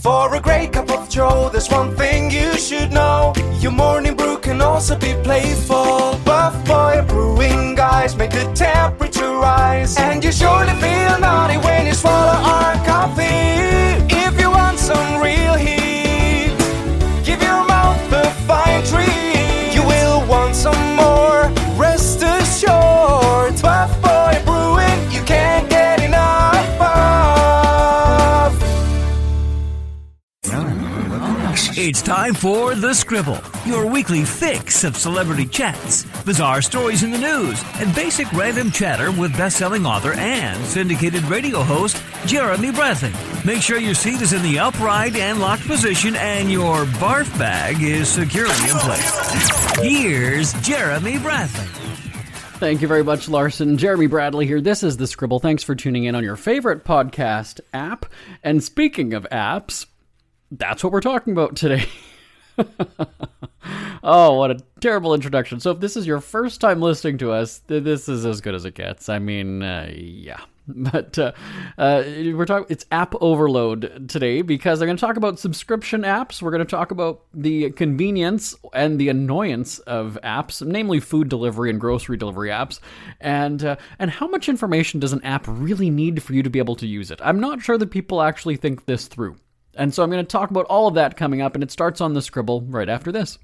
For a great cup of joe, there's one thing you should know. Your morning brew can also be playful. Buff Boy Brewing guys make the temperature rise, and you surely feel naughty when you swallow our coffee. If you want some real heat, give your mouth a fine treat. You will want some more, rest assured. Buff Boy Brewing, you can't get enough of. It's time for The Scribble, your weekly fix of celebrity chats, bizarre stories in the news, and basic random chatter with best-selling author and syndicated radio host Jeremy Bradley. Make sure your seat is in the upright and locked position and your barf bag is securely in place. Here's Jeremy Bradley. Thank you very much, Larson. Jeremy Bradley here. This is The Scribble. Thanks for tuning in on your favorite podcast app. And speaking of apps, that's what we're talking about today. Oh, what a terrible introduction. So if this is your first time listening to us, this is as good as it gets. I mean, yeah. But we're talking. It's app overload today because I'm going to talk about subscription apps. We're going to talk about the convenience and the annoyance of apps, namely food delivery and grocery delivery apps, and how much information does an app really need for you to be able to use it? I'm not sure that people actually think this through. And so I'm going to talk about all of that coming up, and it starts on The Scribble right after this.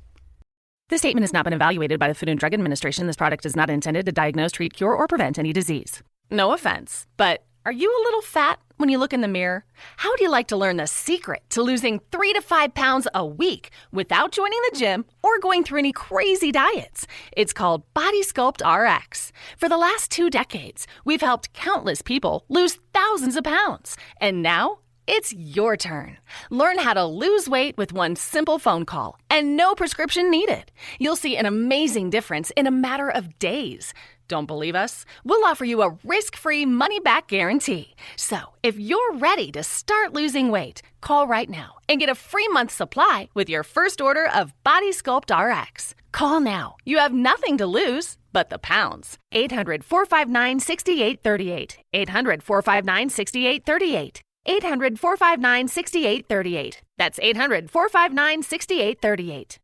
This statement has not been evaluated by the Food and Drug Administration. This product is not intended to diagnose, treat, cure, or prevent any disease. No offense, but are you a little fat when you look in the mirror? How would you like to learn the secret to losing 3 to 5 pounds a week without joining the gym or going through any crazy diets? It's called Body Sculpt RX. For the last 2 decades, we've helped countless people lose thousands of pounds. And now, it's your turn. Learn how to lose weight with one simple phone call and no prescription needed. You'll see an amazing difference in a matter of days. Don't believe us? We'll offer you a risk-free money-back guarantee. So, if you're ready to start losing weight, call right now and get a free month supply with your first order of Body Sculpt RX. Call now. You have nothing to lose but the pounds. 800-459-6838. 800-459-6838. 800-459-6838. That's 800-459-6838.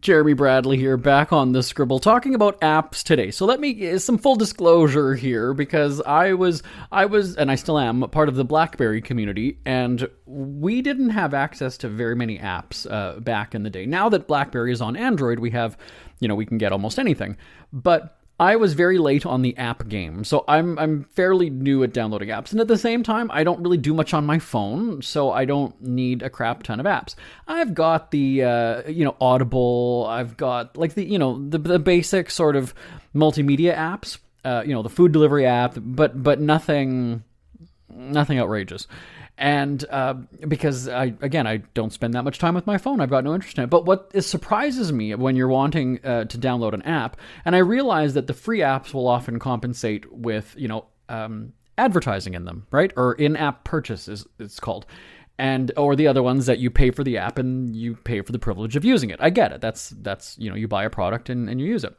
Jeremy Bradley here, back on The Scribble, talking about apps today. So let me, some full disclosure here, because I was, and I still am, part of the BlackBerry community, and we didn't have access to very many apps back in the day. Now that BlackBerry is on Android, we have, we can get almost anything. But I was very late on the app game, so I'm fairly new at downloading apps, and at the same time, I don't really do much on my phone, so I don't need a crap ton of apps. I've got the Audible, I've got like the basic sort of multimedia apps, the food delivery app, but nothing outrageous. And because I don't spend that much time with my phone, I've got no interest in it. But what surprises me when you're wanting to download an app, and I realize that the free apps will often compensate with, advertising in them, right? Or in-app purchase it's called. Or the other ones that you pay for the app and you pay for the privilege of using it. I get it. That's you buy a product and you use it.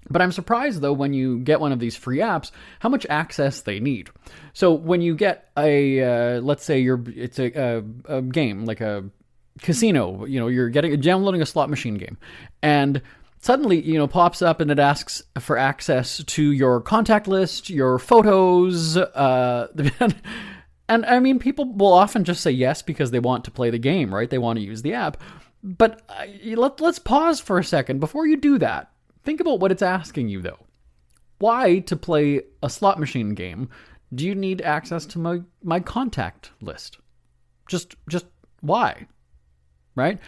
But I'm surprised, though, when you get one of these free apps, how much access they need. So when you get let's say it's a game, like a casino, you're downloading a slot machine game, and suddenly, pops up and it asks for access to your contact list, your photos, and I mean, people will often just say yes because they want to play the game, right? They want to use the app. But let's pause for a second before you do that. Think about what it's asking you, though. Why, to play a slot machine game, do you need access to my contact list? Just why? Right?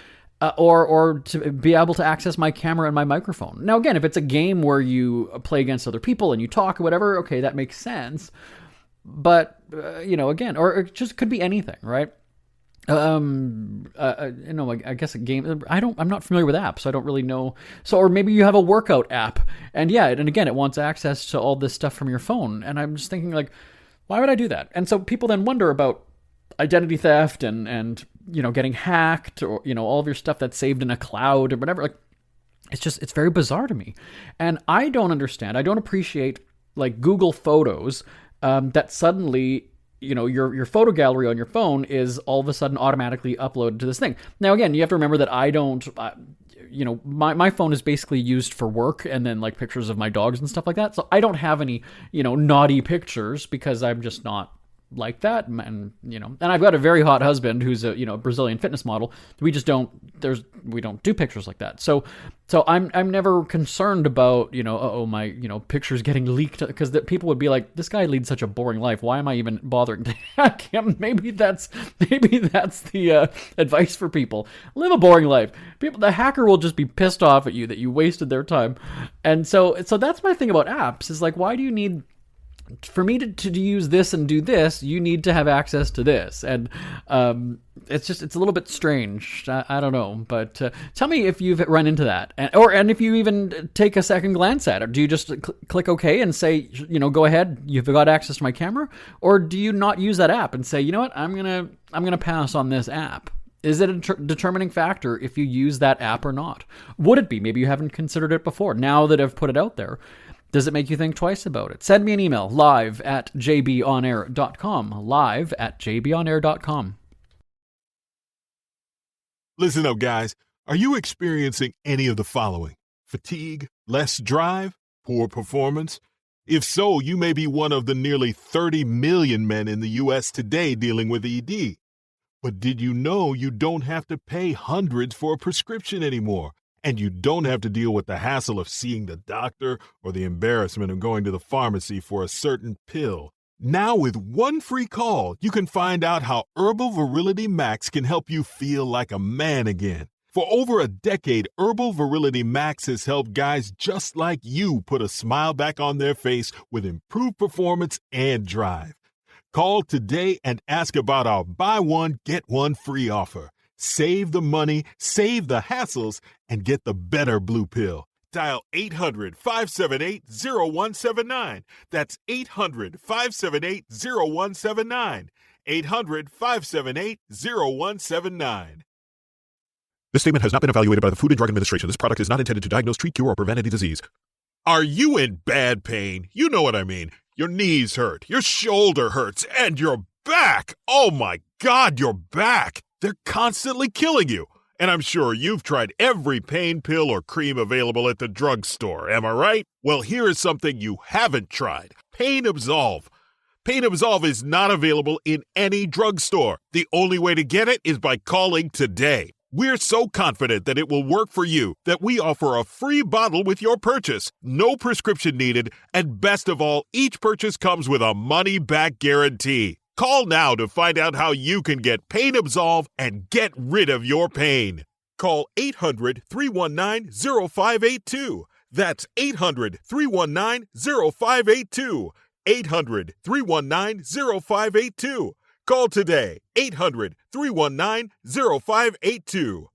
Or to be able to access my camera and my microphone. Now, again, if it's a game where you play against other people and you talk or whatever, okay, that makes sense. But, again, or it just could be anything, right? I guess a game, I'm not familiar with apps, so I don't really know. So, or maybe you have a workout app, and again, it wants access to all this stuff from your phone. And I'm just thinking, like, why would I do that? And so people then wonder about identity theft and getting hacked, or, all of your stuff that's saved in a cloud or whatever. Like, it's very bizarre to me. And I don't understand. I don't appreciate, like, Google Photos, that suddenly your photo gallery on your phone is all of a sudden automatically uploaded to this thing. Now, again, you have to remember that I don't, my phone is basically used for work and then like pictures of my dogs and stuff like that. So I don't have any, naughty pictures because I'm just not like that. And, and I've got a very hot husband who's a, Brazilian fitness model. We don't do pictures like that. So I'm never concerned about, my, pictures getting leaked, because people would be like, this guy leads such a boring life. Why am I even bothering to hack him? Maybe that's the advice for people. Live a boring life. The hacker will just be pissed off at you that you wasted their time. And so that's my thing about apps is like, why do you need, for me to use this and do this, you need to have access to this. And it's a little bit strange. I don't know. But tell me if you've run into that. And if you even take a second glance at it. Do you just click OK and say, go ahead, you've got access to my camera? Or do you not use that app and say, you know what, I'm gonna pass on this app? Is it a determining factor if you use that app or not? Would it be? Maybe you haven't considered it before. Now that I've put it out there, does it make you think twice about it? Send me an email, live@jbonair.com, live@jbonair.com. Listen up, guys. Are you experiencing any of the following? Fatigue, less drive, poor performance? If so, you may be one of the nearly 30 million men in the U.S. today dealing with ED. But did you know you don't have to pay hundreds for a prescription anymore? And you don't have to deal with the hassle of seeing the doctor or the embarrassment of going to the pharmacy for a certain pill. Now with one free call, you can find out how Herbal Virility Max can help you feel like a man again. For over a decade, Herbal Virility Max has helped guys just like you put a smile back on their face with improved performance and drive. Call today and ask about our buy one, get one free offer. Save the money, save the hassles, and get the better blue pill. Dial 800-578-0179. That's 800-578-0179. 800-578-0179. This statement has not been evaluated by the Food and Drug Administration. This product is not intended to diagnose, treat, cure, or prevent any disease. Are you in bad pain? You know what I mean. Your knees hurt, your shoulder hurts, and your back. Oh my God, your back. They're constantly killing you. And I'm sure you've tried every pain pill or cream available at the drugstore, am I right? Well, here is something you haven't tried. Pain Absolve. Pain Absolve is not available in any drugstore. The only way to get it is by calling today. We're so confident that it will work for you that we offer a free bottle with your purchase, no prescription needed, and best of all, each purchase comes with a money-back guarantee. Call now to find out how you can get Pain Absolve and get rid of your pain. Call 800-319-0582. That's 800-319-0582. 800-319-0582. Call today, 800-319-0582.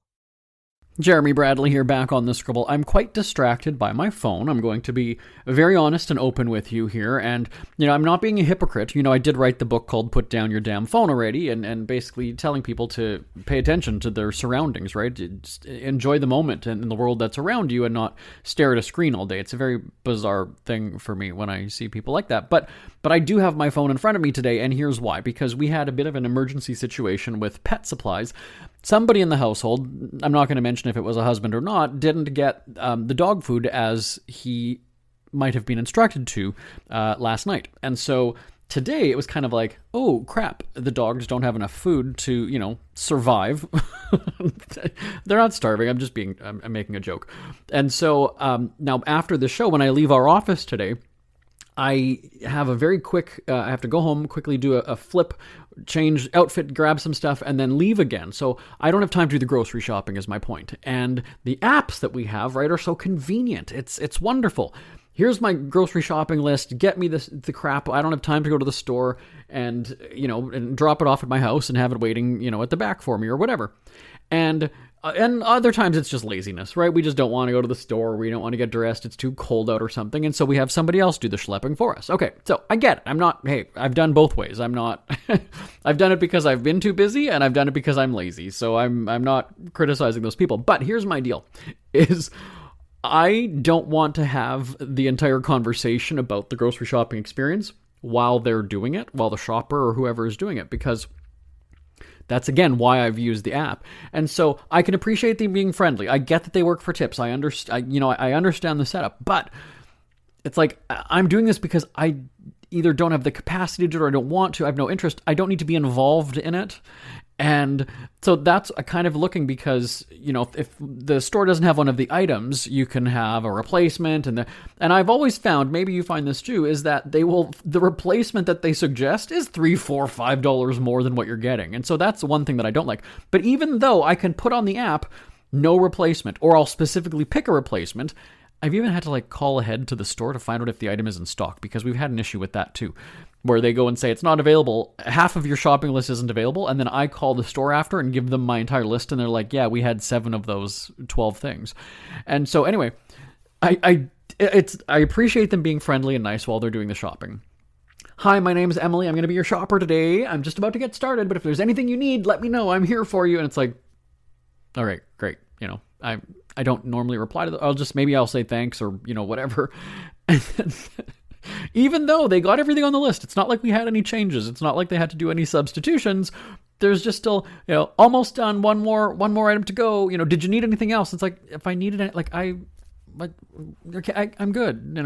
Jeremy Bradley here, back on the Scribble. I'm quite distracted by my phone. I'm going to be very honest and open with you here. And, I'm not being a hypocrite. I did write the book called Put Down Your Damn Phone already, and basically telling people to pay attention to their surroundings, right? Just enjoy the moment and the world that's around you and not stare at a screen all day. It's a very bizarre thing for me when I see people like that. But I do have my phone in front of me today, and here's why. Because we had a bit of an emergency situation with pet supplies. Somebody in the household, I'm not going to mention if it was a husband or not, didn't get the dog food as he might have been instructed to last night. And so today it was kind of like, oh crap, the dogs don't have enough food to, survive. They're not starving. I'm making a joke. And so now after the show, when I leave our office today, I have a very quick, I have to go home, quickly do a flip, change outfit, grab some stuff, and then leave again. So I don't have time to do the grocery shopping is my point. And the apps that we have, right, are so convenient. It's wonderful. Here's my grocery shopping list. Get me the crap. I don't have time to go to the store and, and drop it off at my house and have it waiting, at the back for me or whatever. And other times it's just laziness, right? We just don't want to go to the store. We don't want to get dressed. It's too cold out or something. And so we have somebody else do the schlepping for us. Okay, so I get it. I've done both ways. I'm not, I've done it because I've been too busy and I've done it because I'm lazy. So I'm not criticizing those people. But here's my deal, is I don't want to have the entire conversation about the grocery shopping experience while they're doing it, while the shopper or whoever is doing it, because that's, again, why I've used the app. And so I can appreciate them being friendly. I get that they work for tips. I understand the setup. But it's like, I'm doing this because I either don't have the capacity to do it or I don't want to. I have no interest. I don't need to be involved in it. And so that's a kind of looking, because, if the store doesn't have one of the items, you can have a replacement. And I've always found, maybe you find this too, is that the replacement that they suggest is $3, $4, $5 more than what you're getting. And so that's one thing that I don't like. But even though I can put on the app, no replacement, or I'll specifically pick a replacement, I've even had to call ahead to the store to find out if the item is in stock, because we've had an issue with that too, where they go and say it's not available, half of your shopping list isn't available, and then I call the store after and give them my entire list, and they're like, yeah, we had 7 of those 12 things. And so anyway, I appreciate them being friendly and nice while they're doing the shopping. Hi, my name is Emily. I'm going to be your shopper today. I'm just about to get started, but if there's anything you need, let me know. I'm here for you. And it's like, all right, great. I don't normally reply to them. I'll say thanks or, whatever. And then, even though they got everything on the list, it's not like we had any changes. It's not like they had to do any substitutions. There's just still, almost done. One more item to go. Did you need anything else? It's like, if I needed it, I'm good,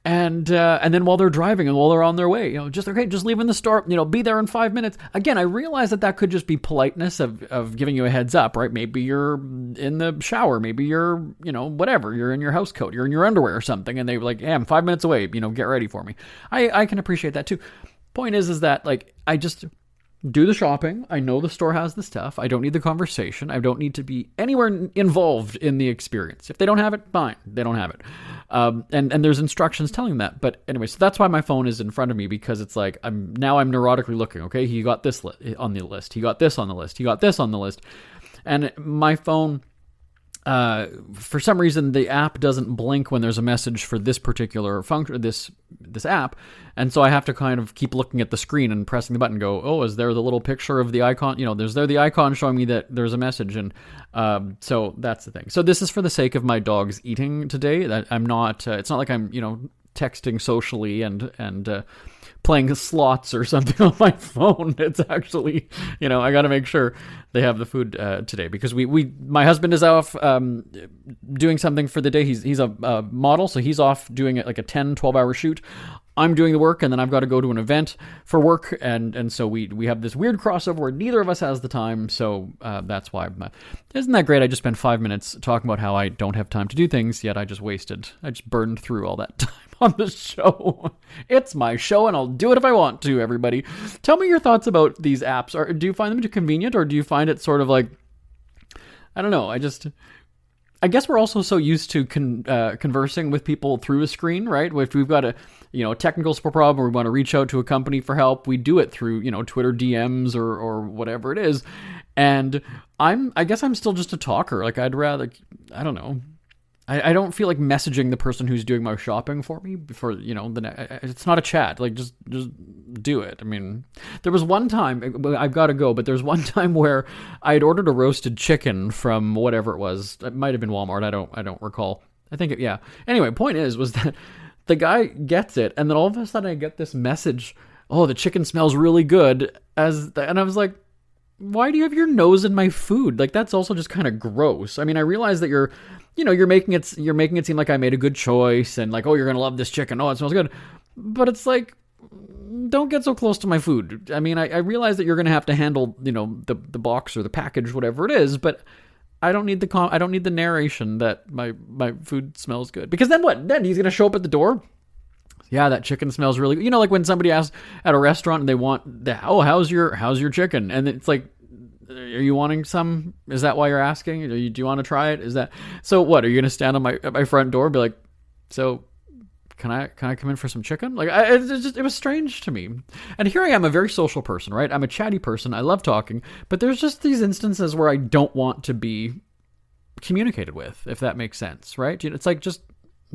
and then while they're driving and while they're on their way, just leaving the store, be there in 5 minutes. Again, I realize that could just be politeness of giving you a heads up, right? Maybe you're in the shower, maybe you're, whatever, you're in your house coat, you're in your underwear or something, and they're like, hey, I'm 5 minutes away, get ready for me. I can appreciate that too. Point is that I just do the shopping. I know the store has the stuff. I don't need the conversation. I don't need to be anywhere involved in the experience. If they don't have it, fine. They don't have it. And there's instructions telling that. But anyway, so that's why my phone is in front of me, because it's like I'm neurotically looking. Okay, he got this on the list. He got this on the list. He got this on the list. And my phone, for some reason, the app doesn't blink when there's a message for this particular function, this app, and so I have to kind of keep looking at the screen and pressing the button and go, oh, is there the little picture of the icon? There's the icon showing me that there's a message, and so that's the thing. So this is for the sake of my dog's eating today. That I'm not. It's not like I'm texting socially and playing slots or something on my phone. It's actually, I got to make sure they have the food today, because my husband is off doing something for the day. He's a model, so he's off doing like a 10-12 hour shoot. I'm doing the work, and then I've got to go to an event for work, and so we have this weird crossover where neither of us has the time, so that's why. Isn't that great? I just spent 5 minutes talking about how I don't have time to do things, yet I just burned through all that time on the show. It's my show, and I'll do it if I want to, everybody. Tell me your thoughts about these apps. Do you find them too convenient, or do you find it sort of like, I don't know, I guess we're also so used to conversing with people through a screen, right? If we've got a technical support problem, or we want to reach out to a company for help, we do it through Twitter DMs or whatever it is. And I guess I'm still just a talker. I'd rather, I don't know. I don't feel like messaging the person who's doing my shopping for me it's not a chat. Just do it. I mean, there was one time, I've got to go, but there's one time where I had ordered a roasted chicken from whatever it was. It might have been Walmart. I don't recall. I think yeah. Anyway, point was that the guy gets it, and then all of a sudden I get this message, oh, the chicken smells really good, and I was like, why do you have your nose in my food? That's also just kind of gross. I mean, I realize that you're making it seem like I made a good choice, and oh, you're going to love this chicken. Oh, it smells good. But it's like, don't get so close to my food. I mean, I realize that you're going to have to handle, the box or the package, whatever it is, but I don't need the narration that my food smells good. Because then what? Then he's going to show up at the door. Yeah, that chicken smells really good. Like when somebody asks at a restaurant and they want how's your chicken? And it's like, are you wanting some? Is that why you're asking? Do you want to try it? Is that so? What are you going to stand at my front door and be like, so can I come in for some chicken? It was strange to me. And here I am, a very social person, right? I'm a chatty person. I love talking, but there's just these instances where I don't want to be communicated with, if that makes sense, right? It's like, just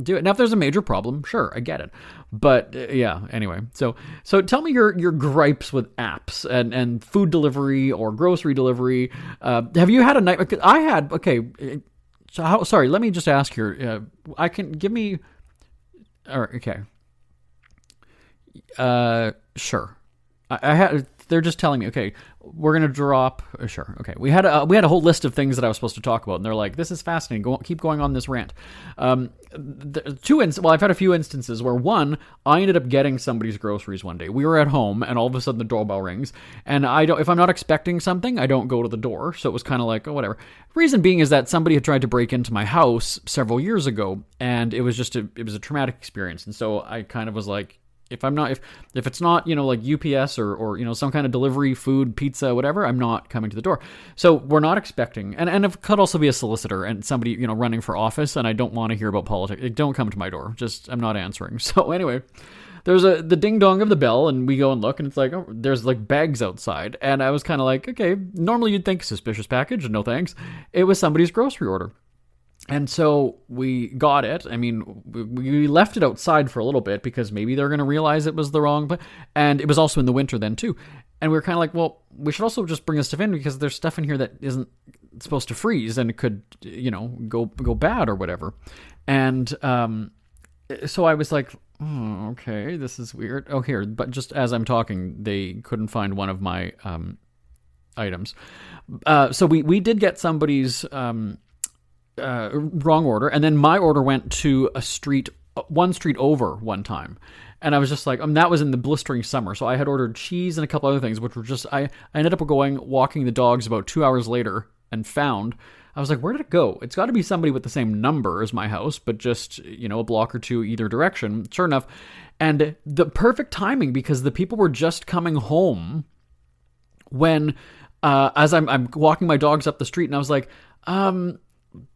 do it. Now, if there's a major problem, sure, I get it. But yeah, anyway. So tell me your gripes with apps and food delivery or grocery delivery. Have you had a night? I had. Okay. So sorry. Let me just ask here. All right. Okay. Sure. I had. They're just telling me, okay, we're gonna drop. Sure, okay. We had a whole list of things that I was supposed to talk about, and they're like, "This is fascinating. Keep going on this rant." I've had a few instances where one, I ended up getting somebody's groceries one day. We were at home, and all of a sudden the doorbell rings, and if I'm not expecting something, I don't go to the door. So it was kind of like, oh, whatever. Reason being is that somebody had tried to break into my house several years ago, and it was a traumatic experience, and so I kind of was like, if it's not, like UPS or some kind of delivery, food, pizza, whatever, I'm not coming to the door. So we're not expecting, and it could also be a solicitor and somebody, running for office, and I don't want to hear about politics. Don't come to my door. I'm not answering. So anyway, there's the ding dong of the bell, and we go and look, and it's like, oh, there's like bags outside. And I was kind of like, okay, normally you'd think suspicious package, no thanks. It was somebody's grocery order. And so we got it. I mean, we left it outside for a little bit because maybe they're going to realize it was the wrong place. And it was also in the winter then too. And we were kind of like, well, we should also just bring this stuff in because there's stuff in here that isn't supposed to freeze and it could, go bad or whatever. And so I was like, okay, this is weird. Oh, here. But just as I'm talking, they couldn't find one of my items. So we did get somebody's... wrong order, and then my order went to one street over one time, and I was just like, that was in the blistering summer, so I had ordered cheese and a couple other things, which were just, I ended up walking the dogs about 2 hours later, and I was like, where did it go? It's got to be somebody with the same number as my house, but just, a block or two either direction. Sure enough, and the perfect timing, because the people were just coming home when, as I'm walking my dogs up the street, and I was like,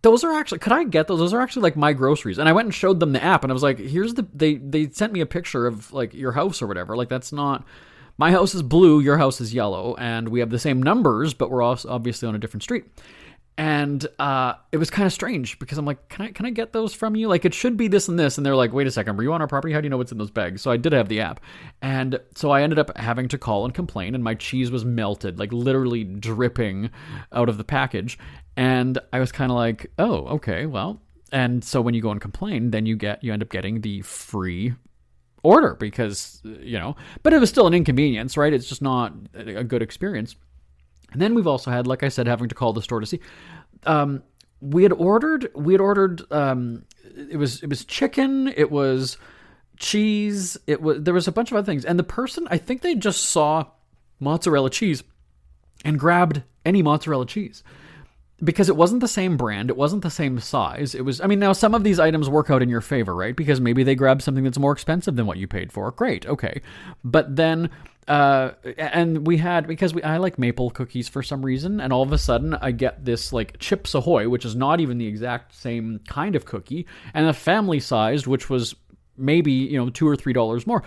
those are actually, could I get those? Those are actually like my groceries. And I went and showed them the app, and I was like, they sent me a picture of like your house or whatever. Like, that's not, my house is blue, your house is yellow, and we have the same numbers, but we're also obviously on a different street. And it was kind of strange because I'm like, can I get those from you? Like, it should be this and this. And they're like, wait a second, were you on our property? How do you know what's in those bags? So I did have the app. And so I ended up having to call and complain, and my cheese was melted, like literally dripping out of the package. And I was kind of like, oh, okay, well. And so when you go and complain, then you end up getting the free order because, but it was still an inconvenience, right? It's just not a good experience. And then we've also had, like I said, having to call the store to see. We had ordered. It was chicken. It was cheese. There was a bunch of other things. And the person, I think they just saw mozzarella cheese and grabbed any mozzarella cheese because it wasn't the same brand. It wasn't the same size. It was. I mean, now some of these items work out in your favor, right? Because maybe they grabbed something that's more expensive than what you paid for. Great, okay, but then. And we had, I like maple cookies for some reason, and all of a sudden I get this like Chips Ahoy, which is not even the exact same kind of cookie, and a family sized, which was maybe, $2 or $3 more.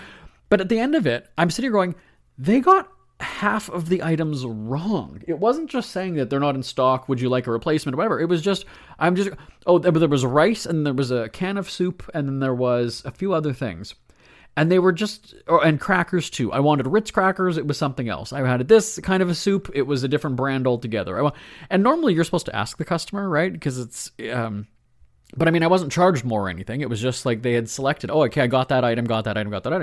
But at the end of it, I'm sitting here going, they got half of the items wrong. It wasn't just saying that they're not in stock, would you like a replacement or whatever. It was just, there was rice, and there was a can of soup, and then there was a few other things. And they were and crackers too. I wanted Ritz crackers. It was something else. I had this kind of a soup. It was a different brand altogether. And normally you're supposed to ask the customer, right? Because it's, but I mean, I wasn't charged more or anything. It was just like they had selected, oh, okay, I got that item.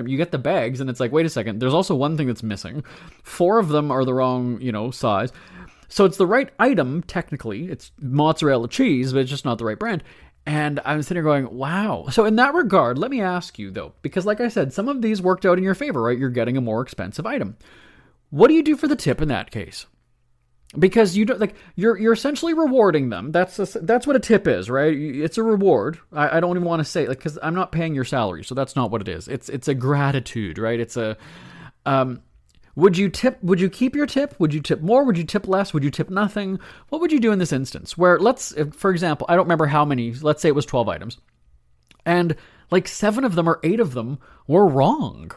You get the bags, and it's like, wait a second. There's also one thing that's missing. 4 of them are the wrong, size. So it's the right item, technically. It's mozzarella cheese, but it's just not the right brand. And I'm sitting here going, wow. So in that regard, let me ask you, though, because like I said, some of these worked out in your favor, right? You're getting a more expensive item. What do you do for the tip in that case? Because you don't you're essentially rewarding them. That's what a tip is, right? It's a reward. I don't even want to say because I'm not paying your salary, so that's not what it is. It's a gratitude, right? It's a Would you keep your tip? Would you tip more? Would you tip less? Would you tip nothing? What would you do in this instance? Where for example, I don't remember how many, let's say it was 12 items. And like 7 of them or 8 of them were wrong.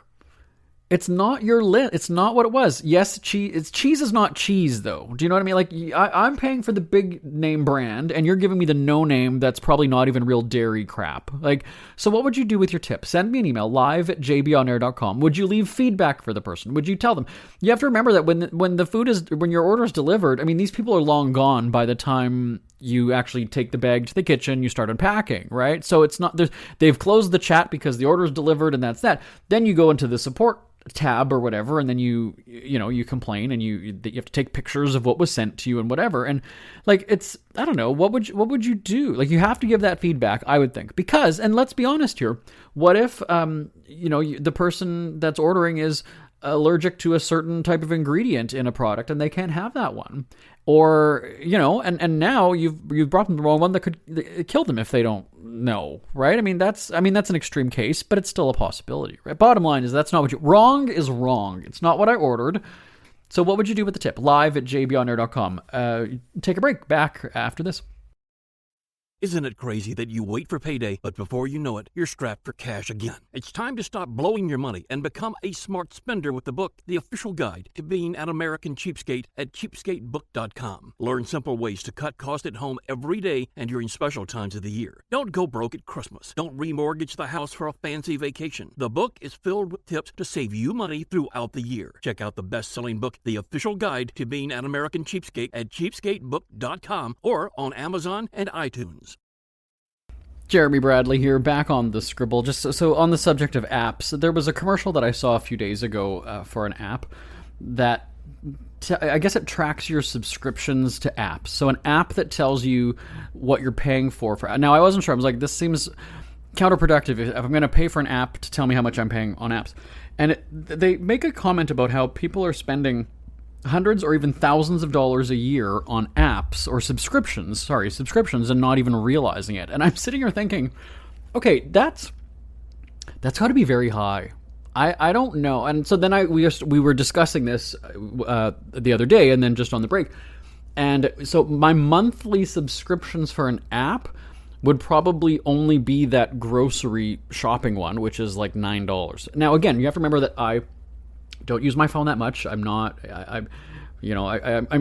It's not your list. It's not what it was. Yes, cheese is not cheese, though. Do you know what I mean? Like, I'm paying for the big name brand, and you're giving me the no name that's probably not even real dairy crap. Like, so what would you do with your tip? Send me an email, live@jbonair.com. Would you leave feedback for the person? Would you tell them? You have to remember that when your order is delivered, I mean, these people are long gone by the time you actually take the bag to the kitchen, you start unpacking, right? So it's not, they've closed the chat because the order is delivered and that's that. Then you go into the support tab or whatever, and then you complain, and you have to take pictures of what was sent to you and whatever. And like, it's, I don't know, what would you do? Like, you have to give that feedback, I would think, because, and let's be honest here, what if the person that's ordering is allergic to a certain type of ingredient in a product and they can't have that one, or and now you've brought them the wrong one that could kill them if they don't know, right? I mean that's an extreme case, but it's still a possibility, right? Bottom line is, that's not what wrong is wrong. It's not what I ordered. So what would you do with the tip? live@jbonair.com. Take a break. Back after this. Isn't it crazy that you wait for payday, but before you know it, you're strapped for cash again? It's time to stop blowing your money and become a smart spender with the book, The Official Guide to Being an American Cheapskate, at cheapskatebook.com. Learn simple ways to cut costs at home every day and during special times of the year. Don't go broke at Christmas. Don't remortgage the house for a fancy vacation. The book is filled with tips to save you money throughout the year. Check out the best-selling book, The Official Guide to Being an American Cheapskate, at cheapskatebook.com or on Amazon and iTunes. Jeremy Bradley here, back on the Scribble. Just so on the subject of apps, there was a commercial that I saw a few days ago for an app that I guess it tracks your subscriptions to apps. So an app that tells you what you're paying for. Now, I wasn't sure. I was like, this seems counterproductive if I'm going to pay for an app to tell me how much I'm paying on apps. And they make a comment about how people are spending hundreds or even thousands of dollars a year on apps or subscriptions, and not even realizing it. And I'm sitting here thinking, okay, that's got to be very high. I don't know. And so then we were discussing this the other day, and then just on the break. And so my monthly subscriptions for an app would probably only be that grocery shopping one, which is like $9. Now, again, you have to remember that I don't use my phone that much. I'm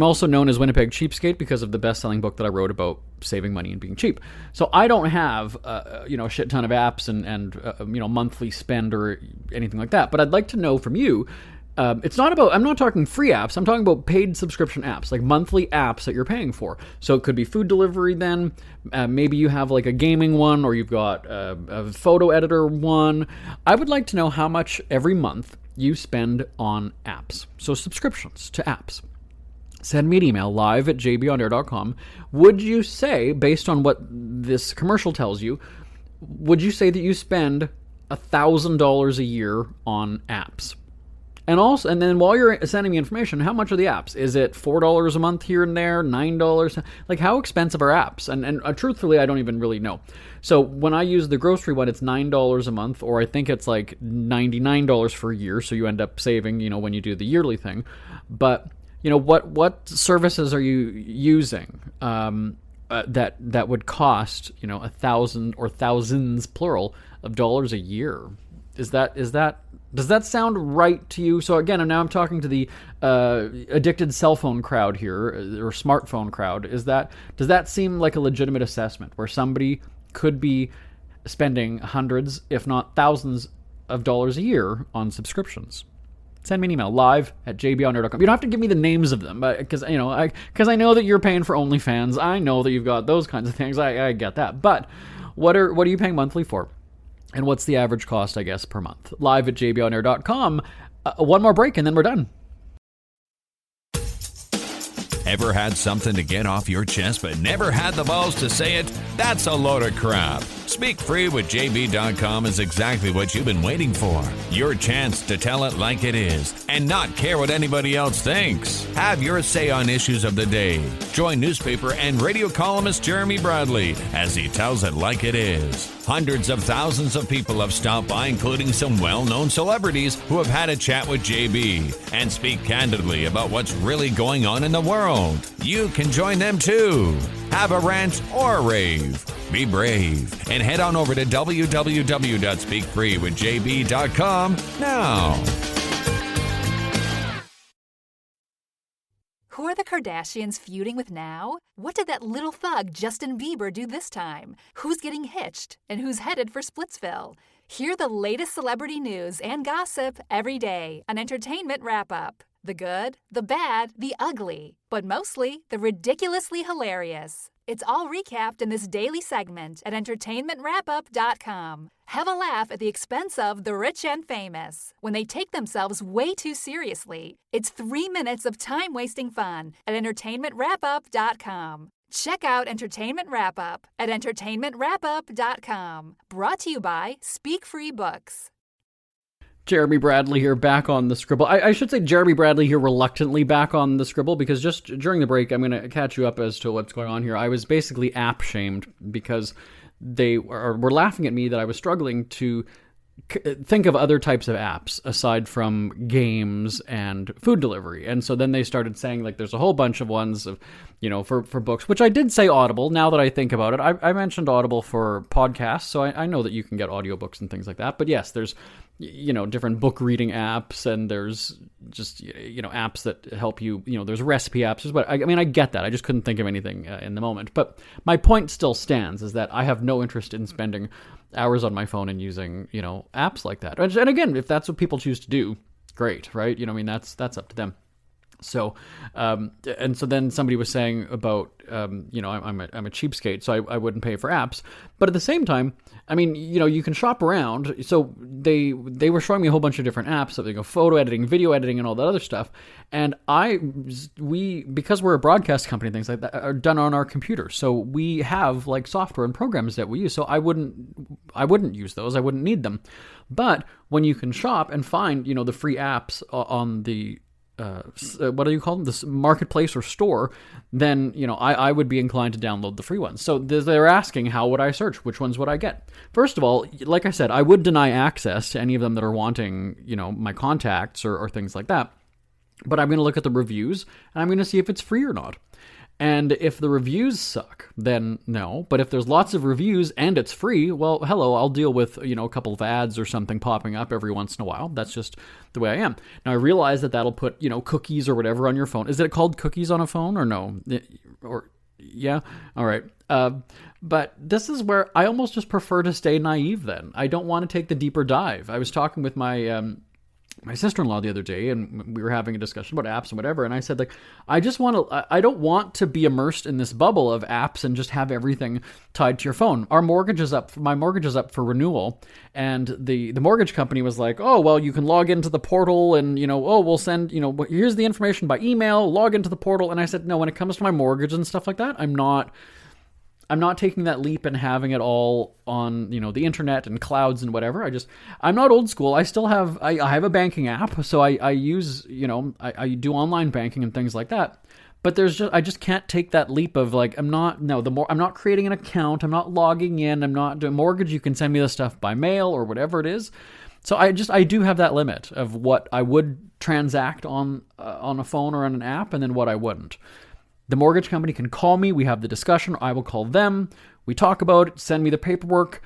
also known as Winnipeg Cheapskate because of the best-selling book that I wrote about saving money and being cheap. So I don't have a shit ton of apps and monthly spend or anything like that. But I'd like to know from you. I'm not talking free apps. I'm talking about paid subscription apps, like monthly apps that you're paying for. So it could be food delivery then. Maybe you have like a gaming one, or you've got a photo editor one. I would like to know how much every month you spend on apps. So subscriptions to apps. Send me an email, live@jbonair.com. Would you say, based on what this commercial tells you, would you say that you spend $1,000 a year on apps? And then while you're sending me information, how much are the apps? Is it $4 a month here and there, $9? Like, how expensive are apps? And truthfully, I don't even really know. So when I use the grocery one, it's $9 a month, or I think it's like $99 for a year. So you end up saving, when you do the yearly thing. But what services are you using that would cost $1,000 or thousands plural of dollars a year? Does that sound right to you? So again, I'm talking to the addicted cell phone crowd here, or smartphone crowd. Does that seem like a legitimate assessment where somebody could be spending hundreds, if not thousands, of dollars a year on subscriptions? Send me an email, live@jbonair.com. You don't have to give me the names of them, because I know that you're paying for OnlyFans. I know that you've got those kinds of things. I get that. But what are you paying monthly for? And what's the average cost, I guess, per month? Live@jbonair.com. One more break, and then we're done. Ever had something to get off your chest but never had the balls to say it? That's a load of crap. Speak Free with JB.com is exactly what you've been waiting for. Your chance to tell it like it is and not care what anybody else thinks. Have your say on issues of the day. Join newspaper and radio columnist Jeremy Bradley as he tells it like it is. Hundreds of thousands of people have stopped by, including some well-known celebrities who have had a chat with JB and speak candidly about what's really going on in the world. You can join them too. Have a rant or a rave. Be brave and head on over to www.speakfreewithjb.com now. Who are the Kardashians feuding with now? What did that little thug Justin Bieber do this time? Who's getting hitched? And who's headed for Splitsville? Hear the latest celebrity news and gossip every day on Entertainment Wrap-Up. The good, the bad, the ugly, but mostly the ridiculously hilarious. It's all recapped in this daily segment at entertainmentwrapup.com. Have a laugh at the expense of the rich and famous when they take themselves way too seriously. It's 3 minutes of time-wasting fun at entertainmentwrapup.com. Check out Entertainment Wrap Up at entertainmentwrapup.com. Brought to you by Speak Free Books. Jeremy Bradley here, back on the Scribble. I should say Jeremy Bradley here, reluctantly back on the Scribble, because just during the break, I'm going to catch you up as to what's going on here. I was basically app-shamed because they were laughing at me that I was struggling to think of other types of apps aside from games and food delivery. And so then they started saying, like, there's a whole bunch of ones of, for books, which I did say Audible. Now that I think about it, I mentioned Audible for podcasts, so I know that you can get audiobooks and things like that. But yes, there's, different book reading apps, and there's just, apps that help you, there's recipe apps. But I get that. I just couldn't think of anything in the moment. But my point still stands, is that I have no interest in spending hours on my phone and using, apps like that. And again, if that's what people choose to do, great, right? That's up to them. So, and so then somebody was saying about, I'm a cheapskate, so I wouldn't pay for apps. But at the same time, you can shop around. So they were showing me a whole bunch of different apps, so photo editing, video editing, and all that other stuff. And because we're a broadcast company, things like that are done on our computer. So we have like software and programs that we use. So I wouldn't use those. I wouldn't need them. But when you can shop and find, the free apps on the what do you call them? This marketplace or store, then, I would be inclined to download the free ones. So they're asking, how would I search? Which ones would I get? First of all, like I said, I would deny access to any of them that are wanting, my contacts or things like that. But I'm going to look at the reviews, and I'm going to see if it's free or not. And if the reviews suck, then no. But if there's lots of reviews and it's free, well, hello, I'll deal with, a couple of ads or something popping up every once in a while. That's just the way I am. Now, I realize that'll put, cookies or whatever on your phone. Is it called cookies on a phone or no? Or, yeah? All right. But this is where I almost just prefer to stay naive then. I don't want to take the deeper dive. I was talking with my sister-in-law the other day, and we were having a discussion about apps and whatever, and I said, like, I don't want to be immersed in this bubble of apps and just have everything tied to your phone. My mortgage is up for renewal, and the mortgage company was like, oh, well, you can log into the portal, and, we'll send, here's the information by email, log into the portal. And I said, no, when it comes to my mortgage and stuff like that, I'm not taking that leap and having it all on, the internet and clouds and whatever. I'm not old school. I still have, I have a banking app, so I use, I do online banking and things like that. But I just can't take that leap of like, I'm not creating an account. I'm not logging in. I'm not doing mortgage. You can send me the stuff by mail or whatever it is. So I do have that limit of what I would transact on a phone or on an app, and then what I wouldn't. The mortgage company can call me. We have the discussion. I will call them. We talk about it. Send me the paperwork.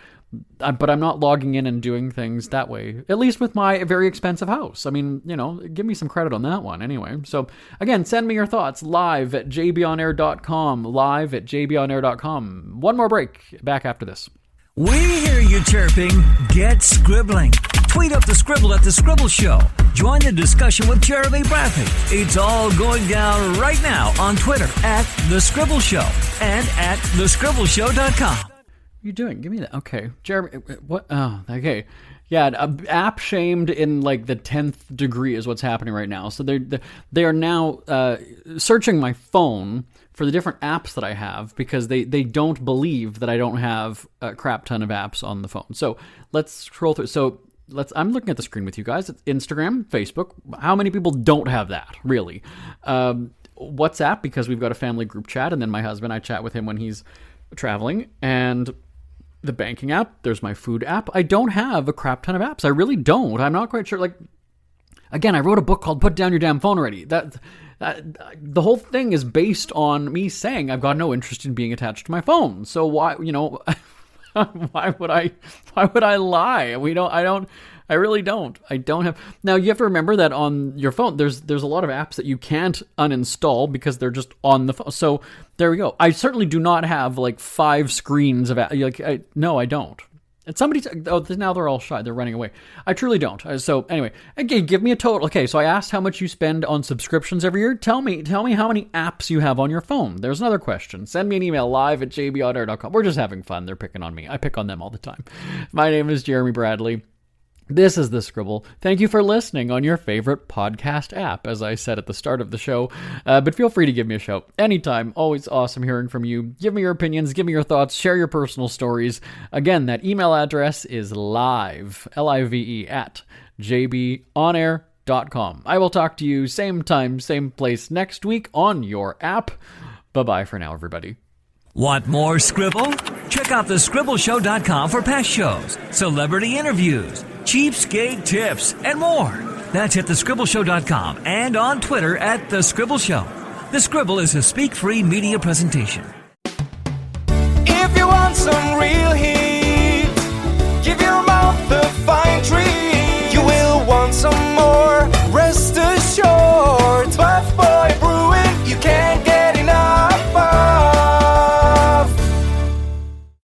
But I'm not logging in and doing things that way, at least with my very expensive house. Give me some credit on that one anyway. So, again, send me your thoughts live at jbonair.com, live at jbonair.com. One more break. Back after this. We hear you chirping. Get scribbling. Tweet up the Scribble at The Scribble Show. Join the discussion with Jeremy Bradley. It's all going down right now on Twitter at The Scribble Show and at thescribbleshow.com. What are you doing? Give me that. Okay. Jeremy, what? Oh, okay. Yeah, app shamed in like the 10th degree is what's happening right now. So they are now searching my phone for the different apps that I have because they don't believe that I don't have a crap ton of apps on the phone. So let's scroll through. So I'm looking at the screen with you guys. It's Instagram, Facebook. How many people don't have that, really? WhatsApp, because we've got a family group chat, and then my husband, I chat with him when he's traveling. And the banking app, there's my food app. I don't have a crap ton of apps. I really don't. I'm not quite sure. Like, again, I wrote a book called Put Down Your Damn Phone Already. That the whole thing is based on me saying I've got no interest in being attached to my phone. So why, why would I lie? I really don't. I don't have. Now you have to remember that on your phone, there's a lot of apps that you can't uninstall because they're just on the phone. So there we go. I certainly do not have like 5 screens of apps. No, I don't. And now they're all shy. They're running away. I truly don't. So anyway, again, give me a total. Okay, so I asked how much you spend on subscriptions every year. Tell me how many apps you have on your phone. There's another question. Send me an email live@jbonair.com. We're just having fun. They're picking on me. I pick on them all the time. My name is Jeremy Bradley. This is The Scribble. Thank you for listening on your favorite podcast app, as I said at the start of the show. But feel free to give me a shout anytime. Always awesome hearing from you. Give me your opinions. Give me your thoughts. Share your personal stories. Again, that email address is live, Live, at jbonair.com. I will talk to you same time, same place next week on your app. Bye-bye for now, everybody. Want more Scribble? Check out thescribbleshow.com for past shows, celebrity interviews, cheapskate tips, and more. That's at thescribbleshow.com and on Twitter at The Scribble Show. The Scribble is a speak-free media presentation. If you want some